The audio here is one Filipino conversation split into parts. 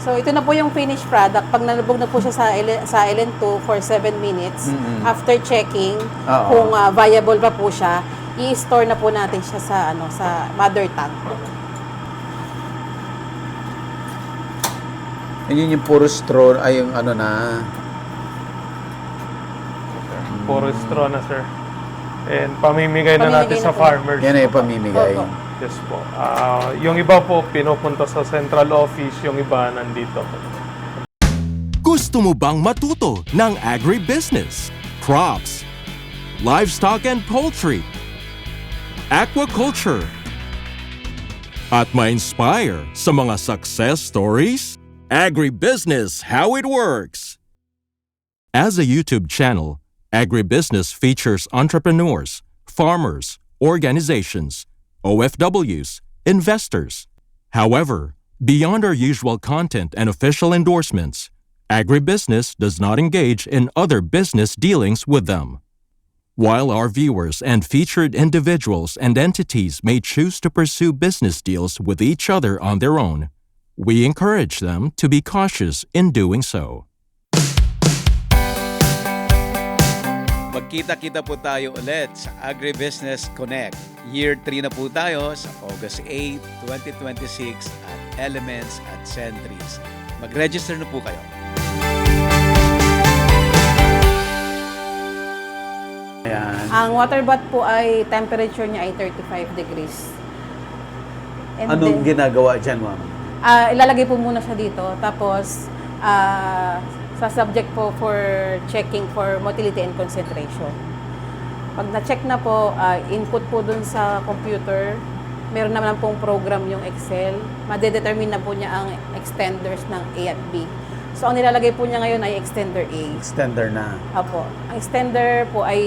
So, ito na po yung finished product. Pag nalubog na po siya sa LN2 for 7 minutes, after checking kung viable pa po siya, i-store na po natin siya sa mother tank. Yun yung puro straw, ay yung ano na. Puro straw na, sir. And pamimigay na natin sa farmers. Yan ay pamimigay. Opo. Yes po. Yung iba po, pinupunta sa central office. Yung iba, nandito. Gusto mo bang matuto ng agribusiness, crops, livestock and poultry, aquaculture, at ma-inspire sa mga success stories? Agribusiness How It Works! As a YouTube channel, Agribusiness features entrepreneurs, farmers, organizations, OFWs, investors. However, beyond our usual content and official endorsements, Agribusiness does not engage in other business dealings with them. While our viewers and featured individuals and entities may choose to pursue business deals with each other on their own, we encourage them to be cautious in doing so. Magkita-kita po tayo ulit sa Agribusiness Connect. Year 3 na po tayo sa August 8, 2026 at Elements at Sentries. Mag-register na po kayo. Ayan. Ang water bath po ay temperature niya ay 35 degrees. And Anong ginagawa dyan, ma'am? ilalagay po muna siya dito. Tapos, sa subject po for checking for motility and concentration. Pag na-check na po, input po dun sa computer, meron naman pong program yung Excel. Madedetermine na po niya ang extenders ng A at B. So, ang nilalagay po niya ngayon ay extender A. Extender na. Apo. Ang extender po ay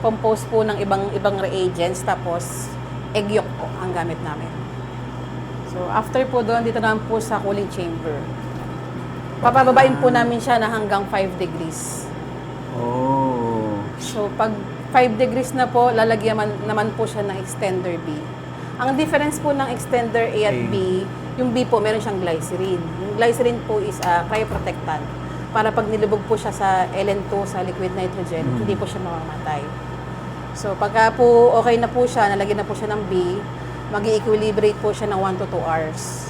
composed po ng ibang reagents, tapos egg yolk po ang gamit namin. So, after po doon, dito naman po sa cooling chamber. Papababain po namin siya na hanggang 5 degrees. Oh. So, pag 5 degrees na po, lalagyan naman po siya ng extender B. Ang difference po ng extender A at B, yung B po, meron siyang glycerin. Yung glycerin po is cryoprotectant. Para pag nilubog po siya sa LN2, sa liquid nitrogen, hindi po siya mamamatay. So, pagka po okay na po siya, nalagyan na po siya ng B, mag-equilibrate po siya ng 1 to 2 hours.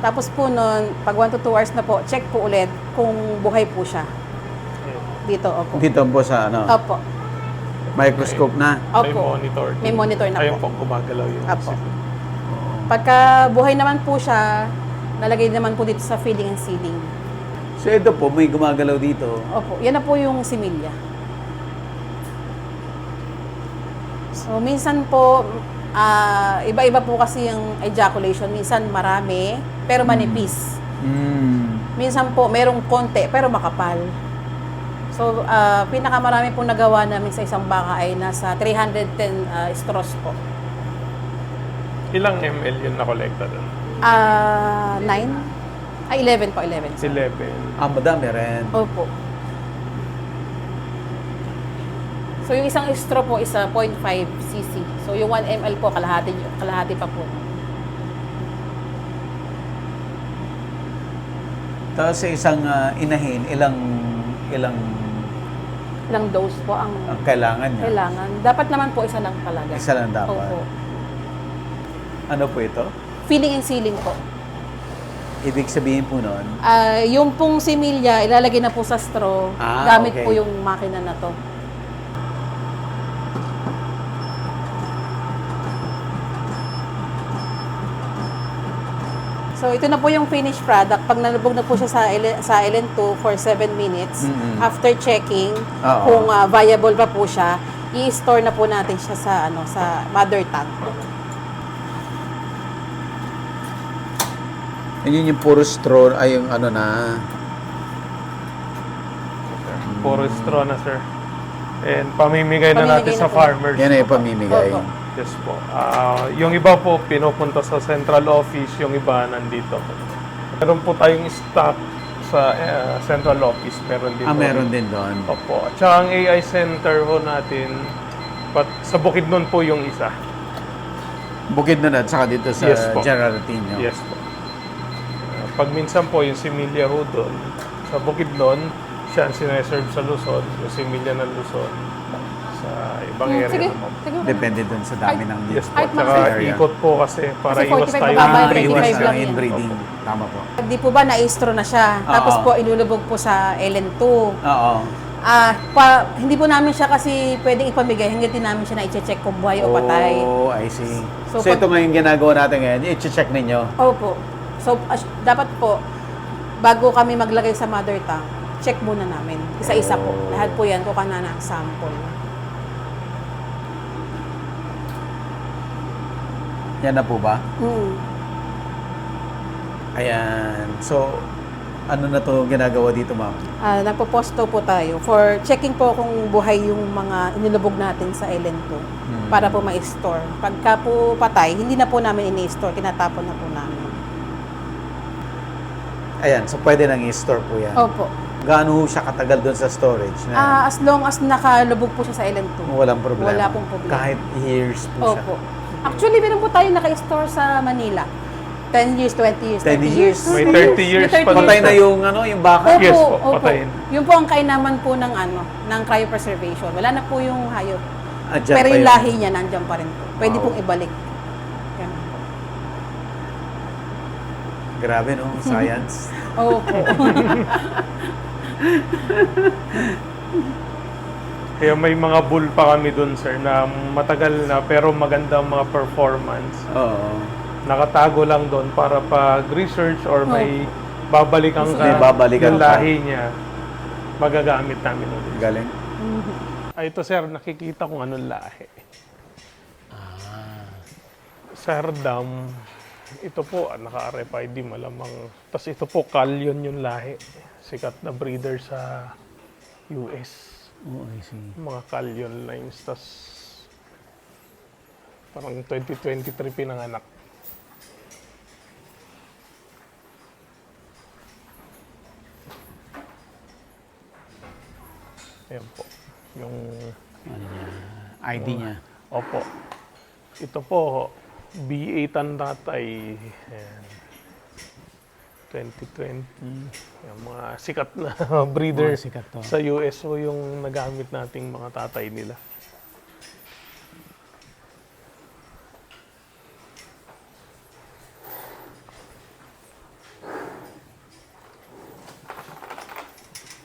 Tapos po nun, pag 1 to 2 hours na po, check po ulit kung buhay po siya. Dito, opo. Dito po sa ano? Opo. Microscope na? May Opo. monitor. May monitor na Ayun po. po, gumagalaw yung Opo. system. Pagka buhay naman po siya, nalagay naman po dito sa feeding and seeding. So ito po, may gumagalaw dito. Opo, yan na po yung similya. So, minsan po, iba-iba po kasi yung ejaculation. Minsan marami, pero manipis. Minsan po, merong konti, pero makapal. So, pinakamarami po nagawa namin sa isang baka ay nasa 310 straws po. Ilang ml yun na-collecta doon? 9? Ay, 11 po, 11. 11. Madami rin. Opo. So, yung isang straw po is 0.5 cc. So, yung 1 ml po, kalahati pa po. Tapos sa isang inahin, ilang Ilang dose po ang kailangan niya? kailangan. Dapat naman po isa lang talaga. Isa lang dapat. Opo. Ano po ito? Feeding and sealing po. Ibig sabihin po noon, Yung pong similya, ilalagay na po sa straw. Gamit okay. po yung makina na to. So, ito na po yung finished product. Pag nalubog na po siya sa LN2 for 7 minutes, after checking kung viable pa po siya, i-store na po natin siya sa mother tank. yun yung puro straw, ay yung ano na. Puro straw na, sir. And pamimigay na natin sa farmers. Yan ay pamimigay. Opo. Yes po. Yung iba po, pinupunta sa central office. Yung iba, nandito. Meron po tayong stock sa central office. Meron din. Meron din doon. Opo. At saka ang AI center ho natin, sa Bukidnon po yung isa. Bukidnon at saka dito sa Yes po. General Tino. Yes po. pag minsan po yung similya ho doon, sa Bukidnon, siya ang sineserve sa Luzon, yung similya ng Luzon, sa ibang area Sige, naman. sige. Depende dun sa dami ng Yes po, Kahit mga tsaka area. ikot po kasi para Kasi iwas 45 tayo. bababa, ng 25 iwas lang ng yan. inbreeding. Tama po. Di po ba naistro na siya? Tapos po inulubog po sa LN2. Oo. Hindi po namin siya kasi pwedeng ipamigay hanggang din namin siya na i-check kung buhay o patay. Oh, I see. So, So, ito ngayon ginagawa natin ngayon, i-check ninyo. Opo. So, dapat po, bago kami maglagay sa mother tank, check muna namin. Isa-isa po. Lahat po yan, kuha na ng sample. Yan na po ba? Mm. Ayan. So, ano na to ginagawa dito, ma'am? Nagpo-posto po tayo for checking po kung buhay yung mga inilubog natin sa LN2 para po ma-store. Pagka po patay, hindi na po namin ini-store, tinatapon na po namin. Ayan, so pwede nang i-store po yan. Opo. Gaano ho siya katagal doon sa storage? Na As long as nakalubog po siya sa LN2. walang problema. Wala pong problema. Kahit years po siya. Opo. Actually, meron po tayo naka-store sa Manila. 10 years, 20 years, 10 years. May 30 years pa Patay dito. na yung yung baka. Opo, Yes po, opo. patayin. Yun po ang kainaman po ng ng cryopreservation. Wala na po yung hayop. Andyan Pero pa yung yun. lahi niya nandiyan pa rin po. Pwede Wow. pong ibalik. Ganun po. Grabe, no? Science. Opo. Kaya may mga bull pa kami dun, sir, na matagal na pero maganda ang mga performance. Oo. Nakatago lang doon para pag research or may babalikan ka May babalikan yung ka. lahi niya, magagamit namin ulit. Galing. Ito, sir, nakikita kung anong lahi. Sir Dam, ito po, naka-RFID malamang. Tapos ito po, Callion yung lahi. Sikat na breeder sa US. Oh, I see. Mga Callion lines. Tapos parang 2023 pinanganak. Ayan po. Yung ID niya. Opo. Ito po, B8 ang tatay. Ayan. 2020. Yung mga sikat na breeder Mga sikat to. sa US o yung nagamit nating mga tatay nila.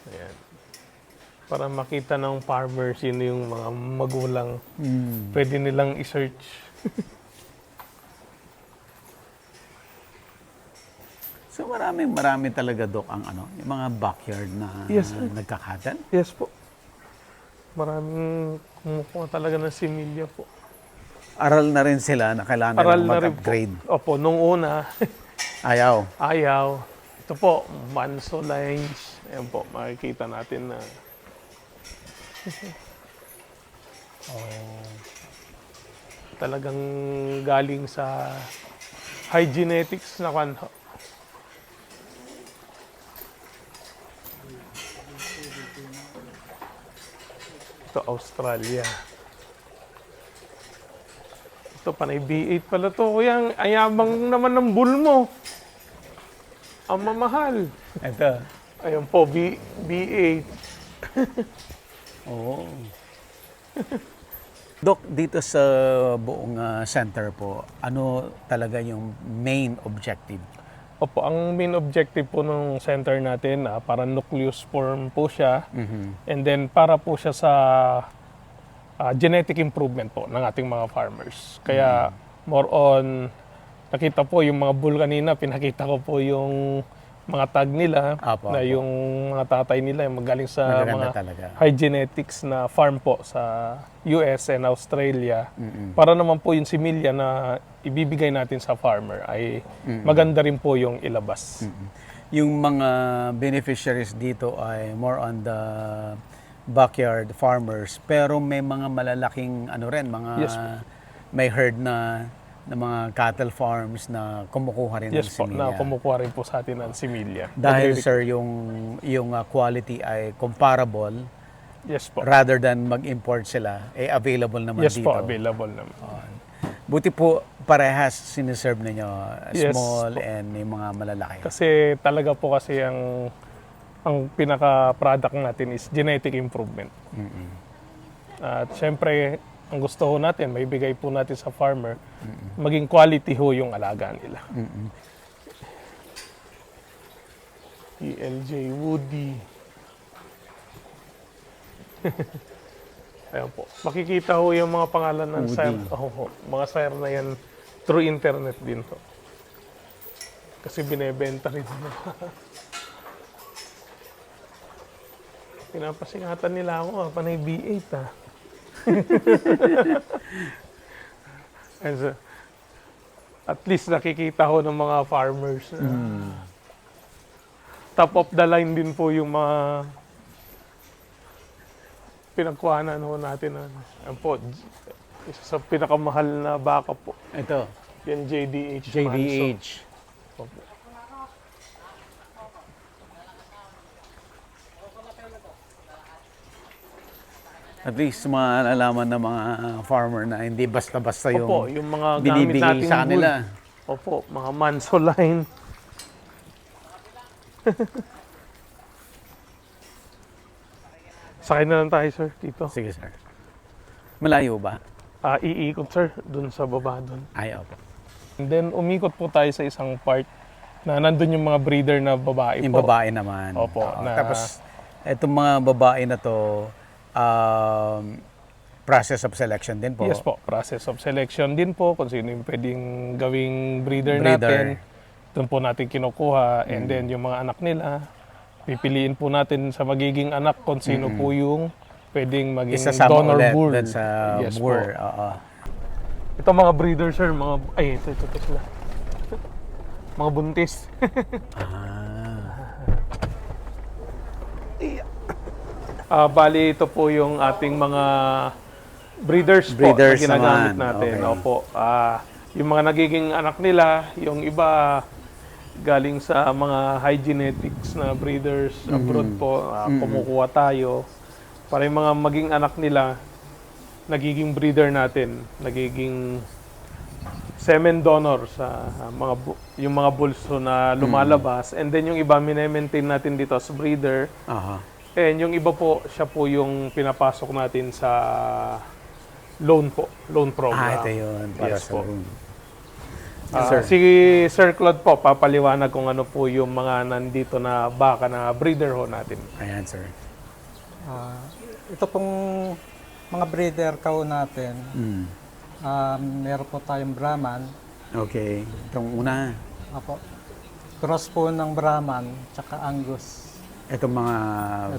Ayan. Para makita ng farmer sino yung mga magulang. Pwede nilang i-search. So marami talaga, Dok, ang yung mga backyard na Yes, sir. nagkakatan. Yes po. Maraming kumukuha talaga ng similya po. Aral na rin sila na kailangan Aral nilang na rin po. mag-upgrade. Opo, nung una, Ayaw. ayaw. Ito po, Manso lines. Ayan po, makikita natin na talagang galing sa high genetics na kan. Ito, Australia. Ito, panay B8 pala to. Kuya, ang ayabang naman ng bull mo. Ang mamahal. Ito. Ayun po, B8. Oo. Dok, dito sa buong center po, ano talaga yung main objective? Opo, ang main objective po ng center natin, para nucleus form po siya. And then para po siya sa genetic improvement po ng ating mga farmers. Kaya more on, nakita po yung mga bull kanina, pinakita ko po yung mga tag nila, Apo, na apo. yung mga tatay nila, yung magaling sa Magaganda mga talaga. high genetics na farm po sa US and Australia. Para naman po yung similya na ibibigay natin sa farmer ay maganda rin po yung ilabas. Yung mga beneficiaries dito ay more on the backyard farmers, pero may mga malalaking mga Yes po. may herd na mga cattle farms na kumukuha rin Yes ng po, similya. na kumukuha rin po sa atin ng similya. Dahil Nagre- sir, yung quality ay comparable Yes po. rather than mag-import sila, available naman Yes dito. po, available naman. Buti po parehas siniserve ninyo, Yes small po. and yung mga malalaki. Kasi talaga po kasi ang pinaka-product natin is genetic improvement. At syempre, ang gusto ho natin, may bigay po natin sa farmer, maging quality ho yung alaga nila. ELJ Woody. Ayan po. Makikita ho yung mga pangalan ng sire. Mga sire na yan through internet din to. Kasi binebenta rin nila. Pinapasingatan nila ako, panay B8 ah. And so, at least nakikita ko ng mga farmers na top of the line din po yung mga pinagkuhanan ho natin. Ayan po, isa sa pinakamahal na baka po. Ito, Yan JDH. JDH. Manso. Opo. At least malalaman ng mga farmer na hindi basta-basta yung, Opo, yung mga gamit binibigay nating sa kanila. wood. Opo, mga Manso line. Sakay na lang tayo, sir, dito. Sige, sir. Malayo ba? Iikot, sir, dun sa baba dun. Ay, opo. And then, umikot po tayo sa isang part na nandun yung mga breeder na babae Yung po. babae naman. Opo, Oo. na- Tapos, itong mga babae na to, process of selection din po. Yes po, process of selection din po, kung sino yung pwedeng gawing breeder, Breeder. natin. Doon po natin kinukuha. And then, yung mga anak nila, pipiliin po natin sa magiging anak kung sino po yung pwedeng maging Isasama donor ulit bull. dun sa Yes boar. po. Oo. Ito mga breeder, sir, mga, ay, ito sila. Mga buntis. Bali, ito po yung ating mga breeders, Breeders po na ginagamit naman. natin. Okay. Opo. Yung mga nagiging anak nila, yung iba galing sa mga high genetics na breeders abroad po, kumukuha tayo. Para yung mga maging anak nila, nagiging breeder natin, nagiging semen donor sa yung mga bulls na lumalabas. And then yung iba, minemaintain natin dito as breeder. Aha. And yung iba po, siya po yung pinapasok natin sa loan po, loan program. Ito yun. Para Yes sa po. room. Sir. Si Sir Claude po, papaliwanag kung ano po yung mga nandito na baka na breeder ho natin. Ayan, sir. Ito pong mga breeder cow natin, Mm. meron po tayong Brahman. Okay. Itong una, Apo. Cross po ng Brahman, tsaka Angus. itong mga...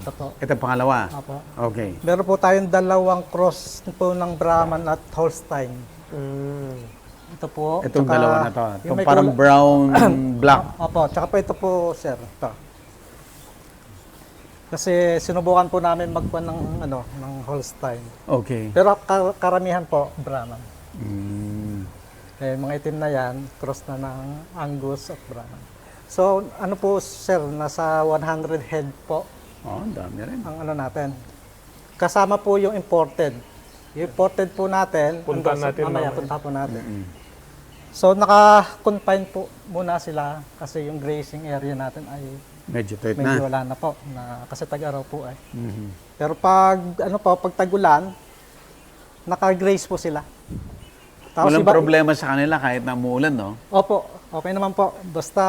Ito po. Itong pangalawa. Apo. Okay. Meron po tayong dalawang cross po ng Brahman at Holstein. Ito po. Itong tsaka dalawa na to. yung Itong may parang kulay- brown, black. Apo, tsaka po ito po, sir. Ito. Kasi sinubukan po namin magkuha ng ng Holstein. Okay. Pero karamihan po Brahman. Mm. Eh, mga itim na yan, cross na ng Angus at Brahman. So, ano po, sir, nasa 100 head po Oh, ang dami rin. ang natin. Kasama po yung imported. Yung imported po natin, Puntahan natin mamaya, mamaya. punta po natin. So, naka-confine po muna sila kasi yung grazing area natin ay Medyo tight medyo na. wala na po, kasi tag-araw po ay. Mhm. Pero pag, pag tagulan, naka-graze po sila. Tapos Walang iba- problema sa kanila kahit na umuulan, no? Opo, okay naman po. Basta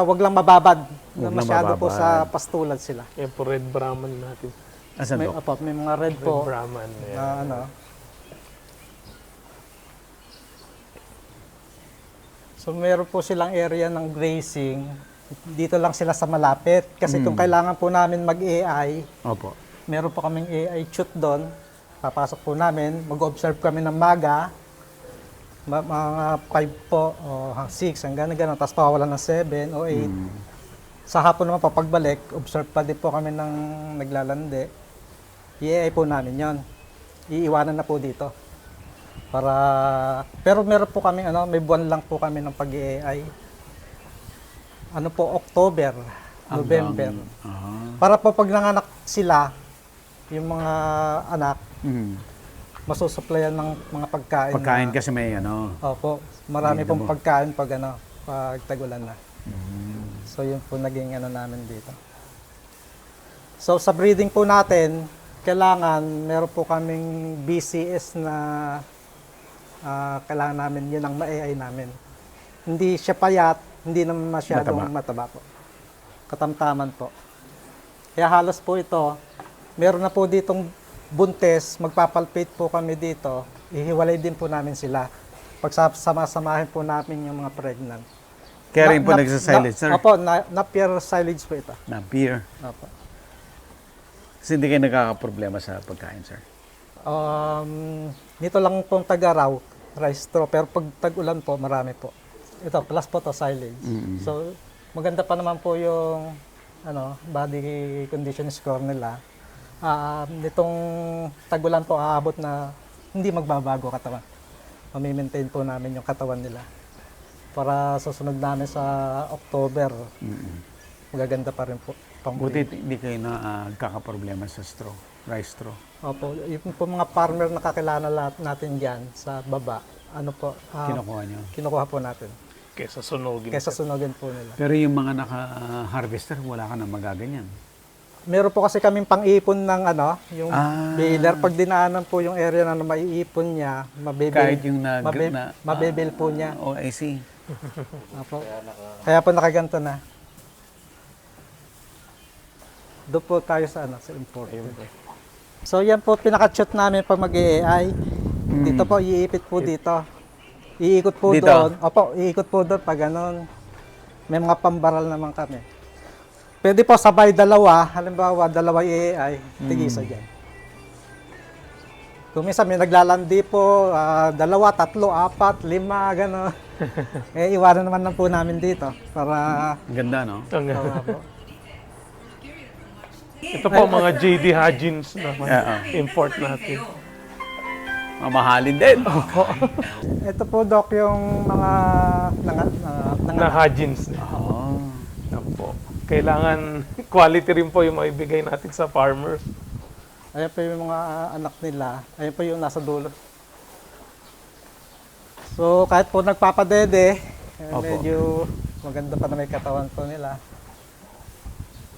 wag lang mababad. Na Wag lang masyado po mababad. sa pastulad sila. Yan po, Red Brahman natin. Asan May, to? opo, may mga red Red po Brahman. Yan. na So meron po silang area ng grazing. Dito lang sila sa malapit. Kasi kung kailangan po namin mag-AI, Opo. meron po kaming AI chute doon. Papasok po namin, mag-observe kami ng maga. Mga 5 po, o 6, hanggang gano'n. Tapos pawawalan ng 7 o 8. Sa hapon naman, pagbalik, observe pa din po kami ng naglalande. I-AI po namin yon. Iiwanan na po dito. Pero meron po kami, may buwan lang po kami ng pag-AI. Ano po, October, November. Aha. Para po pag nanganak sila, yung mga anak, Mhm. masusuplayan ng mga pagkain. Pagkain na- kasi may ano. Opo, marami May pong damo. pagkain pag tagulan na. So yun po naging namin dito. So sa breeding po natin, kailangan meron po kaming BCS na kailangan namin, yun ang ma-AI namin. Hindi siya payat, hindi naman masyadong mataba po. Katamtaman po. Kaya halos po ito, meron na po ditong buntes, magpapalpate po kami dito, ihiwalay din po namin sila. Pagsama-samahin po namin yung mga pregnant. Kaya rin po nagsasilage, sir. Opo, Napier silage po ito. Na beer. Opo. Kasi hindi kayo nagkakaproblema sa pagkain, sir. Nito lang pong taga-raw, rice straw, pero pag tag-ulan po, marami po. Ito, plus po to silage. So, maganda pa naman po yung body condition score nila. Nitong tag-ulan po, aabot na hindi magbabago katawan. Mamimaintain po namin yung katawan nila. Para susunod namin sa October, magaganda pa rin po. Buti hindi kayo nagkakaproblema sa straw, rice straw. Opo, yung po mga farmer na kakilala natin dyan sa baba, Kinukuha nyo. kinukuha po natin. Kesa sunugin. Kesa sunugin po nila. Pero yung mga naka-harvester, wala ka na magaganyan. Meron po kasi kaming pang-ipon ng yung Ah. baler. Pag dinaanan po yung area na maiipon niya, Kahit yung mabibil po niya. Oh, I see. Opo. Kaya po nakaganto na. Doon po tayo sa sa import. So yan po pinaka-shoot namin pag mag-AI. Dito po, iipit po dito. Iikot po Dito? doon. Opo, iikot po doon pag ganun. May mga pambaral naman kami. Pwede po sabay dalawa. Halimbawa, dalawa i-AI. Tigisa dyan. Kung minsan may naglalandi po, 2, 3, 4, 5, gano'n. Iwanan naman lang po namin dito para Ganda, no? tawa po. Ito po mga JD Hudgens na Oo. import natin. Mamahalin din. Ito po, Doc, yung mga Na Hudgens. Oh. Yan po. Kailangan quality rin po yung maibigay natin sa farmers. Ayan po yung mga anak nila. Ayan po yung nasa dulo. So, kahit po nagpapadede, Opo. medyo maganda pa na may katawan po nila.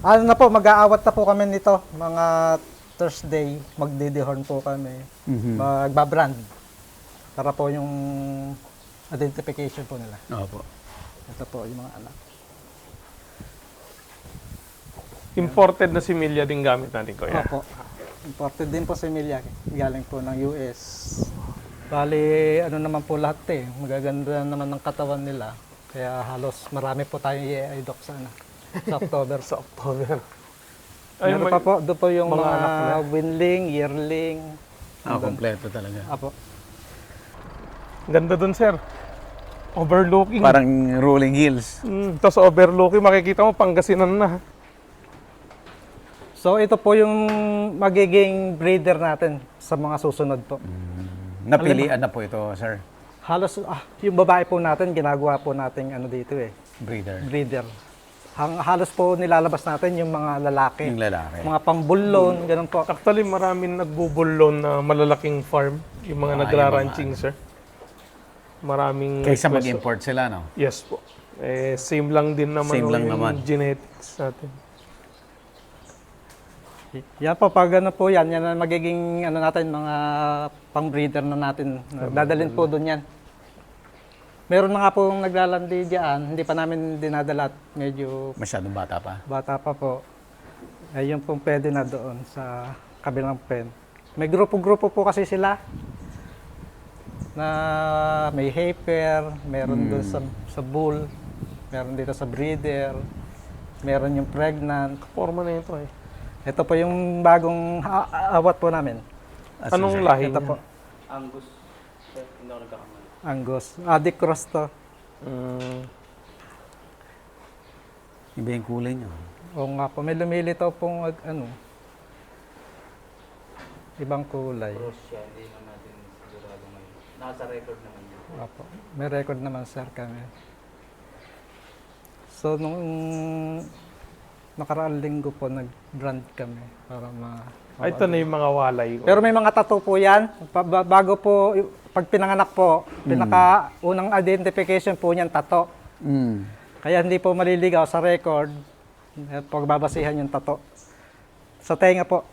Mag-aawat na po kami nito. Mga Thursday, magdidihorn po kami. Magbabrand. Para po yung identification po nila. Opo. Ito po yung mga anak. Imported na similya din gamit natin, Kuya. Opo. Imported din po si Miyake. Galing po ng US. Bali, naman po lahat magaganda naman ng katawan nila. Kaya halos marami po tayong i-AI doc sa October. Sa October. Meron pa po, doon po yung mga mga, anak na. winling, yearling. Kompleto talaga. Apo. Ganda dun, sir. Overlooking. Parang rolling hills. Tapos overlooking, makikita mo Pangasinan na. So ito po yung magiging breeder natin sa mga susunod po. Napilian na po ito, sir. Halos, yung babae po natin, ginagawa po natin dito Breeder. breeder. Halos po nilalabas natin yung mga lalaki. Yung lalaki. Mga pambulon, ganun po. Actually, maraming nagbubulon na malalaking farm. Yung mga nagra-ranching, sir. Maraming Kaysa request. mag-import sila, no? Yes po. Same lang din naman Same lang yung naman. genetics natin. Yan po, pag po yan ang magiging natin, mga pang-breeder na natin. Dadalhin po doon yan. Meron na nga pong naglalandi diyan, hindi pa namin dinadala at medyo Masyadong bata pa. bata pa po. Ayun pong pwede na doon sa kabilang pen. May grupo-grupo po kasi sila na may heifer, meron doon sa bull, meron dito sa breeder, meron yung pregnant. Forma na ito eh. Ito po yung bagong awat po namin. Anong lahi Ito niya? po. Angus. Dick Cross to. Iba yung kulay niya. Oo nga po. May lumilitaw pong ibang kulay. Nasa record naman yun. Opo. May record naman, sir, kami. So, nung nakaraang linggo po, nag-brand kami para Ito na yung mga walay. Pero may mga tattoo po yan. Bago po, pag pinanganak po, pinaka-unang identification po niyan, tattoo. Mm. Kaya hindi po maliligaw sa record pagbabasihan yung tattoo. Sa tenga po.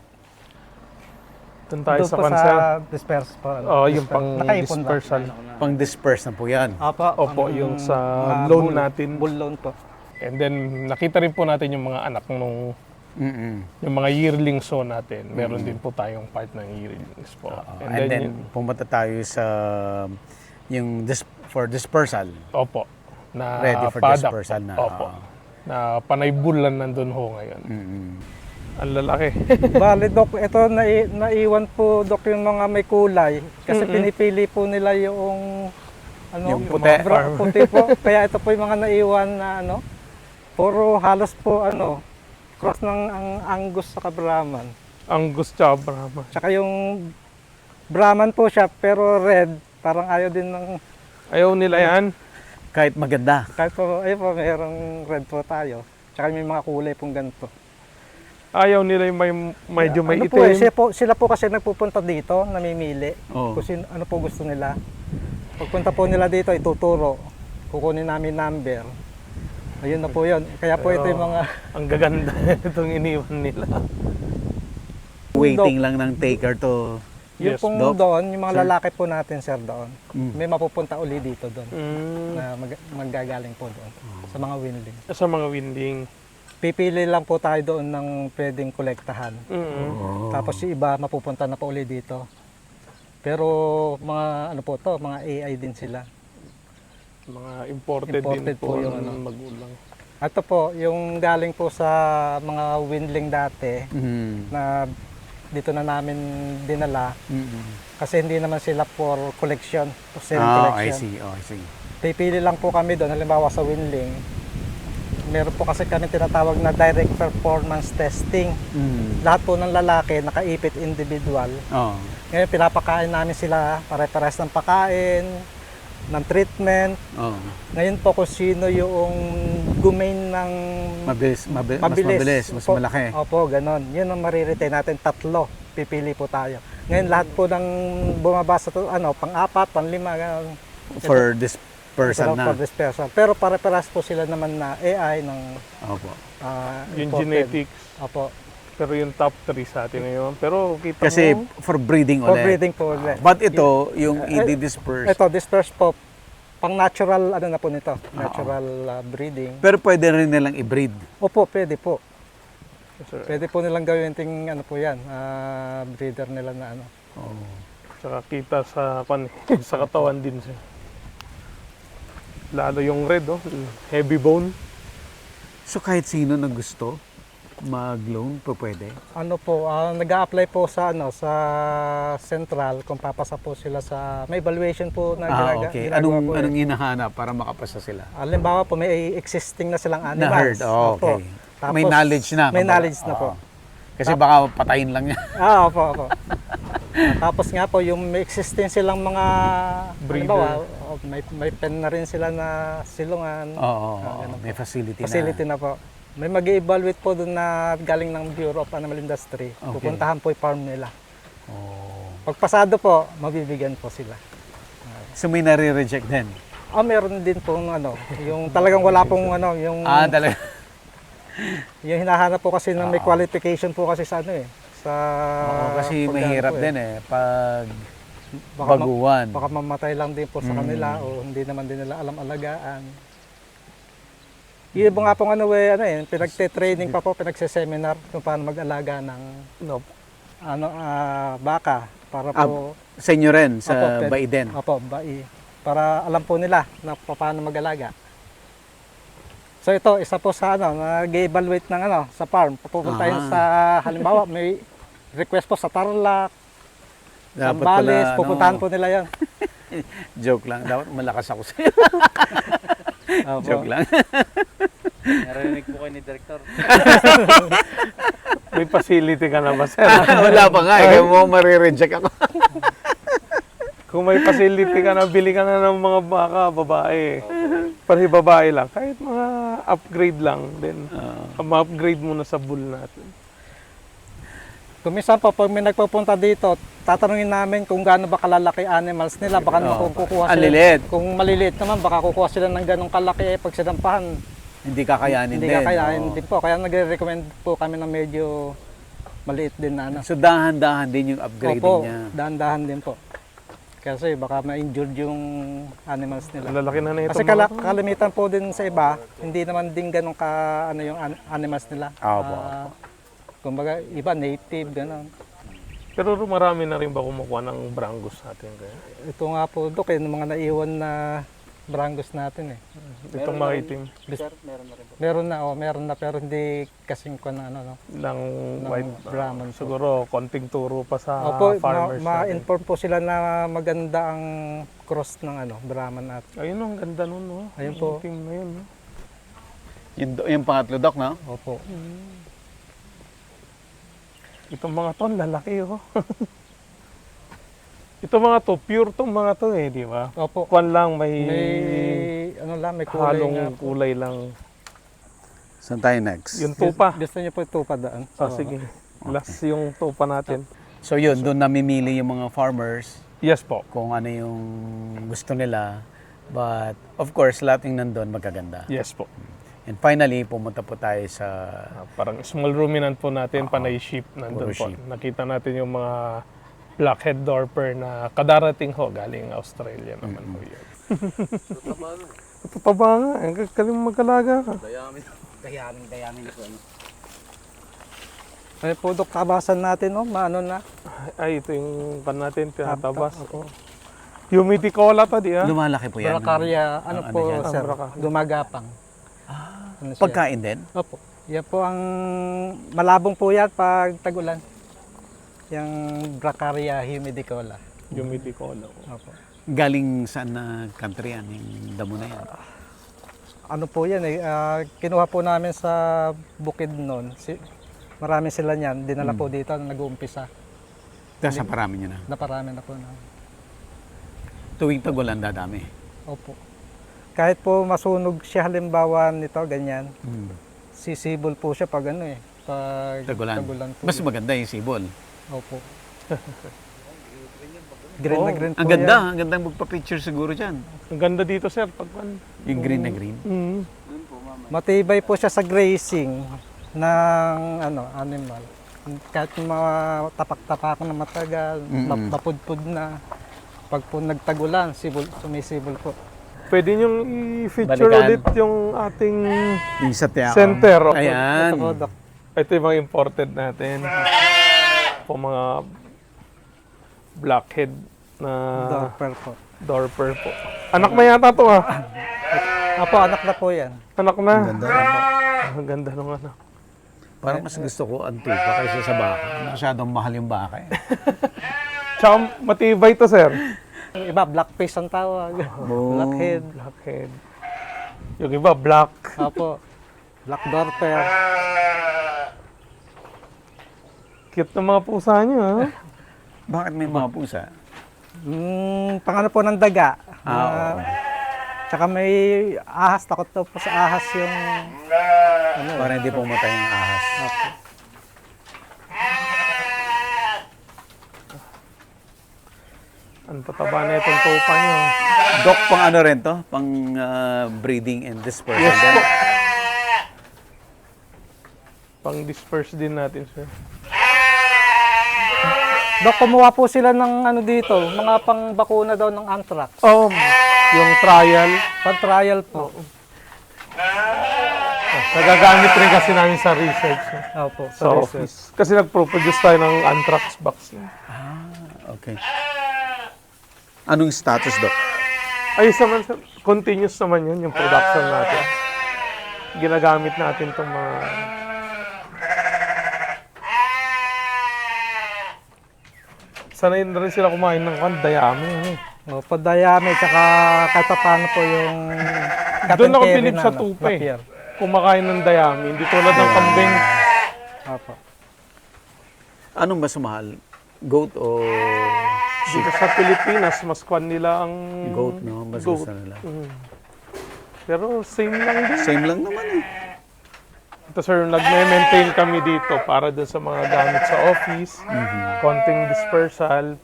Doon tayo Doon sa po cancer. sa disperse po. Oh, yung pang Nakaipon ba? dispersal. Pang-disperse na po yan. Opo. Opo, yung sa mga loan bull- natin. Bull loan po. And then, nakita rin po natin yung mga anak nung yung mga yearlings so natin. Meron din po tayong part ng yearlings po. And then, pumunta tayo sa yung for dispersal. opo. Na Ready for paddock dispersal po. na. Opo. Na panay bulan nandun ho ngayon. Ang lalaki. Bale, Dok, ito naiwan po, Dok, yung mga may kulay. Kasi pinipili po nila yung Yung yung puti. mga puti po. Kaya ito po yung mga naiwan na puro halos po cross ng ang Angus sa Brahman. Angus tsaka Brahma. Tsaka yung Brahman po siya, pero red, parang ayaw din ng, Ayaw nila yan. Kahit maganda. kahit po, ayun po, mayroong red po tayo. Tsaka may mga kulay pong ganito. Ayaw nila yung medyo may Ano po itim. sila po kasi nagpupunta dito, namimili. Oo. Kung ano po gusto nila. Pagpunta po nila dito, ituturo. Kukunin namin number. Ayun na po yun. Kaya po ito yung mga... Ang gaganda itong iniwan nila. Waiting lang ng taker to. Yung Yes, pong Doc. doon, yung mga lalaki po natin, sir, doon. May mapupunta uli dito doon. Mm, Na maggagaling po doon. Sa mga winling. sa mga winding. Pipili lang po tayo doon ng pwedeng kolektahan. Mm. Tapos yung iba, mapupunta na po uli dito. Pero mga ano po to, mga AI din sila. Mga imported Imported din po po yung ang magulang. Ito po, yung galing po sa mga windling dati, na dito na namin dinala kasi hindi naman sila for collection, for sale I collection. see. Oh, I see. Pipili lang po kami doon, halimbawa sa windling. Meron po kasi kami tinatawag na direct performance testing. Lahat po ng lalaki nakaipit individual. Oh. Ngayon pinapakain namin sila pare-pares ng pakain, ng treatment. Oh. Ngayon po kung sino yung gumain ng Mas mabilis, mas Opo, malaki. Opo, ganon. Yun ang mariretain natin, 3. Pipili po tayo. Ngayon lahat po ng bumaba sa pang-4, pang-5, ganon. For dispersal na. For dispersal. Pero pare-paras po sila naman na AI ng Opo. Yung imported. genetics. Opo. Pero yung top 3 sa atin ngayon. Pero kita Kasi mo, for breeding For ulit. breeding po ulit. But ito, yung i-disperse. Ito, disperse po. Pang natural, na po nito. Natural breeding. Pero pwede rin nilang i-breed. Opo, pwede po. sir, Pwede po nilang gawin ting po yan. Breeder nila na Oh. saka kita sa sa katawan din siya. Lalo yung red, heavy bone. So kahit sino na gusto mag-loan po pwede? Nag-a-apply po sa sa central kung papasa po sila sa may evaluation po na Okay. ginagawa po. Anong hinahanap para makapasa sila? Halimbawa po may existing na silang Na animals. herd. Oh, Opo. okay. Tapos, may knowledge na. May kumbaga. knowledge na po. Oo. Kasi baka patayin lang yan. Opo. Tapos nga po yung may existing silang mga Breeder. halimbawa, may pen na rin sila na silungan. Oo. ganun May facility, Facility na po. May mag-evaluate po doon na galing ng Bureau of Animal Industry. Okay. Pupuntahan po yung farm nila. Oh. Pag pasado po, mabibigyan po sila. So may nare-reject din? Meron din po yung talagang wala pong yung Talaga. yung hinahanap po kasi ng may qualification po kasi sa sa Oo, kasi paggaano mahirap po din pag Baka baguhan. Baka mamatay lang din po sa kanila o hindi naman din nila alam alagaan. Yung iba nga pong pinagte-training pa po, pinagse-seminar kung paano mag-alaga ng baka para po Sa inyo rin, sa Opo, Baiden. Opo, bai. Para alam po nila na paano mag-alaga. So ito, isa po sa nag-evaluate ng sa farm. Pupuntahin sa halimbawa may request po sa Tarlac, Zambales, pupuntahan po nila 'yan. Joke lang. Dapat malakas ako sa'yo. Opo. Joke lang. Narinig po kayo ni Director. May facility ka na ba, sir? Wala pa nga. Kaya mo marireject ako. Kung may facility ka na, bili ka na ng mga baka, babae. Pari babae lang. Kahit mga upgrade lang din. Ma-upgrade mo na sa bull natin. Kuminsan po, pag may nagpupunta dito, tatanungin namin kung gaano ba kalalaki animals nila. Baka naman kung kukuha Ang sila. lilit. Kung maliliit naman, baka kukuha sila ng ganong kalaki. Pag sinampahan, Hindi kakayanin hindi din. kakayain Oo. din po. Kaya nagre-recommend po kami ng medyo maliit din na ano. So dahan-dahan din yung upgrading Opo, niya. dahan-dahan din po. Kasi baka ma-injured yung animals nila. Ang lalaki na na ito. Kasi kalimitan po din sa iba, hindi naman din ganun ka ano yung animals nila. Opo. Kumbaga, iba native, gano'n. Pero marami na rin ba kumukuha ng brangus natin kaya? Ito nga po, Dok, yung mga naiwan na brangus natin eh. Itong mga itim Meron na, pero hindi kasing ko na ano, no? ng Ng white Brahman po. siguro konting turo pa sa Opo, farmers natin. ma-inform po sila na maganda ang cross ng ano, Brahman natin. Ayun, ang ganda nun, no? Ayun Yung po. itim na yun, no? Yung pangatlo, Doc, no? Opo. Itong mga to, ang lalaki, oh. Itong mga to, pure tong mga to, eh, di ba? Opo. Kwan lang, may Ano lang, may kulay nga halong po. kulay lang. Saan tayo next? Yung tupa. Gusto niyo po tupa daan? Ah, sige. Last yung tupa natin. So yun, doon namimili yung mga farmers Yes po. kung ano yung gusto nila. But of course, lahat yung nandun magaganda. Yes po. And finally, pumunta po tayo sa Parang small ruminant po natin, panay sheep nandun puro po. sheep. Nakita natin yung mga blackhead dorper na kadarating ho, galing Australia naman po yun. Tataba nga, ang galing magkalaga ka. Ay po, Dok, tabasan natin, no? Maano na? Ay, ito yung pan natin, tinatabas. Humidity cola to, di ha? lumalaki po yan. Bracarya, ano po, yan? sir? Bracarya. Gumagapang. Ano siya? Pagkain din? Opo. Yan po ang malabong po yan pag tagulan. Yung Bracarya humidicola. Humidity cola. Opo. Galing saan na country yan? Yung damo na yan? Ano po yan eh, kinuha po namin sa bukid noon. Marami sila niyan, dinala po dito na nag-uumpisa. Tapos sa parami nyo na. Naparami na po na. Tuwing tagulan, dadami. Opo. Kahit po masunog siya halimbawa nito, ganyan, sisibol po siya pag ano eh, pag Tagulan. po. Mas maganda yung sibol. Opo. Green na green po Ang ganda, ang ganda magpa-picture siguro dyan. Ang ganda dito, sir. Pag Yung green na green. Matibay po siya sa grazing ng ano, animal. Kahit yung mga tapak-tapak na matagal, mapudpud na. Pag po nagtagulan, sumisibol po. Pwede niyong i-feature Balikan. ulit yung ating Yung sa tiyaw. center. Ayan. Ito po, Dok. Ito yung mga imported natin. Po mga blackhead na Dorper po. dorper po. Anak na yata to ah. Apo, anak na po yan. Anak na. Ang ganda nung anak. Parang mas gusto ko ang tupa kaysa sa baka. Masyadong mahal yung baka eh. Tsaka matibay to, sir. Yung iba, blackface ang tawag. Blackhead. Blackhead. Yung iba, black. Apo. Black Dorper. Cute ng mga pusa niyo, ha? Bakit may mga pusa? Pangano po ng daga. Oo. Tsaka may ahas. Takot daw po sa ahas yung... Para hindi pumatay yung ahas. Ang tataba na itong tupa niyo. Dok, pang ano rin to? Pang breeding and dispersal. Yes, Pang-disperse din natin, sir. Dok, kumuha po sila ng ano dito, mga pang-bakuna daw ng anthrax. Oh, yung trial. Pang-trial po. Nagagamit rin kasi namin sa research. Opo, Sa office. Kasi nag-produce tayo ng anthrax vaccine. Okay. Anong status, Dok? Ayos naman, sir. Continuous naman yun, yung production natin. Ginagamit natin itong mga... Sanay na rin sila kumain ng dayami. Opo, dayami, tsaka kahit pa paano po yung... Doon ako carry bilib na, sa ano, tupa eh. rapier. Kumakain ng dayami. Hindi tulad ng kambing. Opo. Anong mas mahal? Goat o Dito sa Pilipinas, mas kwan nila ang... goat, no? Mas goat. gusto nila. Pero same lang din. Same lang naman eh. Ito sir, nagme-maintain kami dito para dun sa mga gamit sa office, konting dispersal.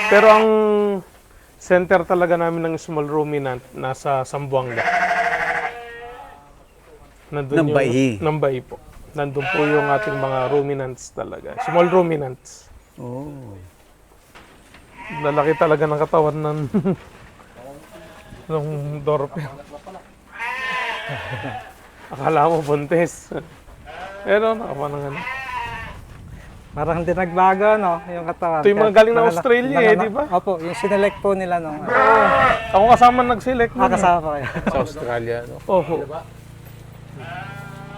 Pero ang center talaga namin ng small ruminant nasa Zamboanga. Nandun Ng Baihi. Ng Baihi po. Nandun po yung ating mga ruminants talaga. Small ruminants. Oh. Lalaki talaga ng katawan ng ng dorpe. Akala mo buntis. Pero nakapanangan. Parang hindi nagbago, no? Yung katawan. Ito yung mga galing na Australia di ba? Opo, yung sinelect po nila nung Ako kasama nag-select nun. kasama pa kayo. Sa Australia, no? Oho.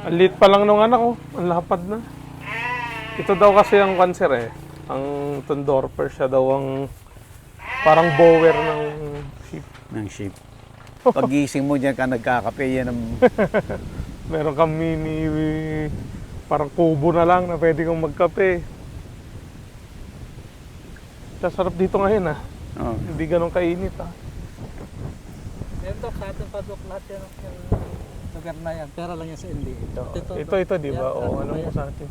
Ang liit pa lang nung anak ko. Ang lapad na. Ito daw kasi ang cancer eh. Ang Tondorper siya daw ang parang bower ng sheep. Ng sheep. Pag-gising mo dyan ka nagkakape, yan ang... Meron kang mini parang kubo na lang na pwede kong magkape. Sarap dito ngayon ah. Oh. Hindi ganun kainit ah. Yan Dok, sa atin pa Dok, lahat yan yung lugar na yan. Pera lang yan sa NDA. Ito di ba? O ano mo sa atin?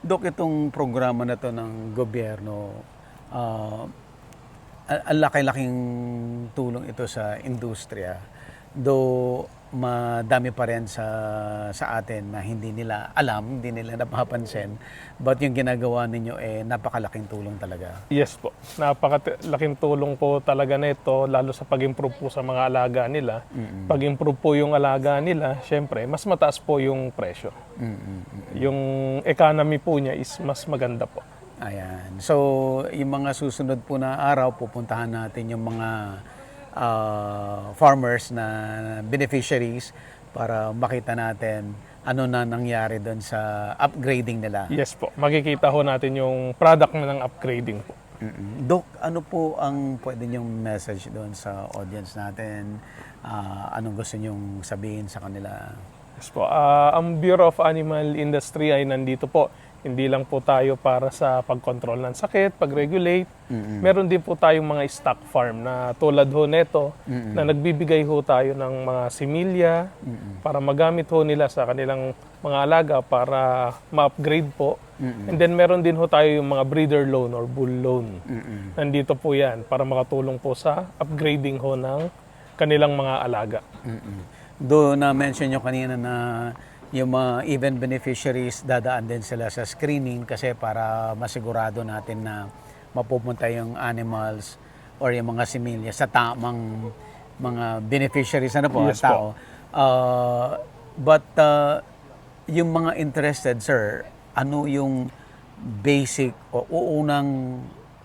Dok, itong programa na to ng gobyerno, ang laki-laking tulong ito sa industriya. Though madami pa rin sa atin na hindi nila alam, hindi nila napapansin. But yung ginagawa ninyo napakalaking tulong talaga. Yes po. Napakalaking tulong po talaga nito lalo sa pag-improve po sa mga alaga nila. Pag-improve po yung alaga nila, syempre, mas mataas po yung presyo. Yung economy po niya is mas maganda po. Ayan. So, yung mga susunod po na araw, pupuntahan natin yung mga farmers na beneficiaries para makita natin ano na nangyari doon sa upgrading nila. Yes po. Makikita ho natin yung product na ng upgrading po. Dok, ano po ang pwede niyong message doon sa audience natin? Anong gusto niyong sabihin sa kanila? Yes po. Ang Bureau of Animal Industry ay nandito po. Hindi lang po tayo para sa pag-control ng sakit, pag-regulate. Meron din po tayong mga stock farm na tulad ho neto na nagbibigay ho tayo ng mga similya para magamit ho nila sa kanilang mga alaga para ma-upgrade po. And then meron din ho tayo yung mga breeder loan or bull loan. Nandito po yan para makatulong po sa upgrading ho ng kanilang mga alaga. Doon na-mention nyo kanina na yung mga even beneficiaries dadaan din sila sa screening kasi para masigurado natin na mapupunta yung animals or yung mga similya sa tamang mga beneficiaries Yes tao. But yung mga interested, sir, ano yung basic o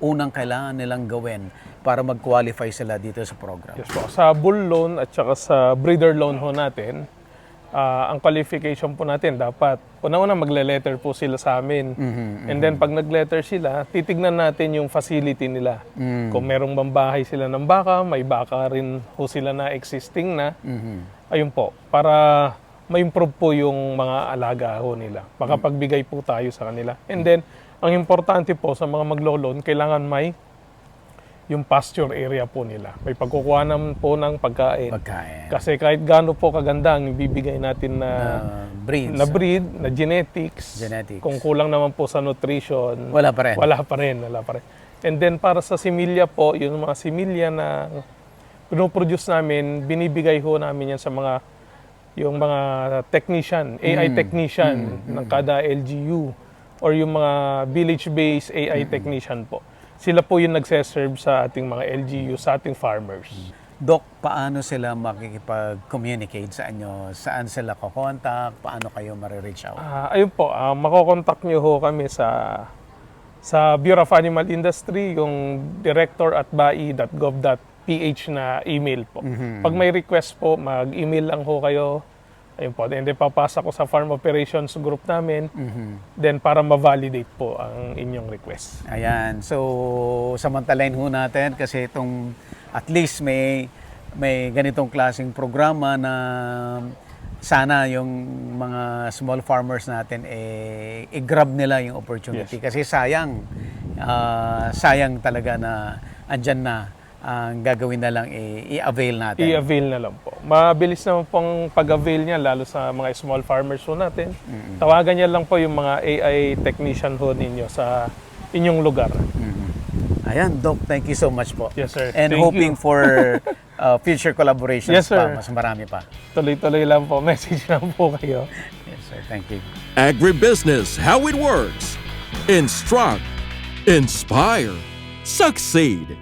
unang kailangan nilang gawin para mag-qualify sila dito sa program? Yes po. Sa bull loan at saka sa breeder loan ho natin, ang qualification po natin dapat una-una magle-letter po sila sa amin. And then pag nag-letter sila, titignan natin yung facility nila. Kung merong bambahay sila ng baka, may baka rin ho sila na existing na. Ayun po, para ma-improve po yung mga alaga ho nila. Makapagbigay po tayo sa kanila. And then, ang importante po sa mga maglo-loan, kailangan may yung pasture area po nila. May pagkukuhanan po ng pagkain. Kasi kahit gaano po kaganda ang ibibigay natin na breed, na genetics, kung kulang naman po sa nutrition, wala pa rin. And then para sa similya po, yung mga similya na pinoproduce namin, binibigay ho namin yan sa yung mga technician, AI technician ng kada LGU or yung mga village-based AI technician po. Sila po yung nagse-serve sa ating mga LGU, sa ating farmers. Doc, paano sila makikipag-communicate sa inyo? Saan sila kukontak? Paano kayo marireach out? Ayun po, makokontak nyo ho kami sa Bureau of Animal Industry, yung director@bai.gov.ph na email po. Pag may request po, mag-email lang ho kayo. Ayun po, and then papasa ko sa farm operations group namin, then para ma-validate po ang inyong request. Ayan, so samantalain ho natin kasi itong at least may ganitong klaseng programa na sana yung mga small farmers natin i-grab nila yung opportunity. Yes. Kasi sayang talaga na andyan na ang gagawin na lang i-avail natin. I-avail na lang po. Mabilis naman pong pag-avail niya, lalo sa mga small farmers po natin. Tawagan niya lang po yung mga AI technician ho ninyo sa inyong lugar. Ayan, Doc, thank you so much po. Yes, sir. And Thank hoping you. for future collaborations Yes, sir. pa, mas marami pa. Tuloy-tuloy lang po. Message lang po kayo. Yes, sir. Thank you. Agribusiness, how it works. Instruct, inspire, succeed.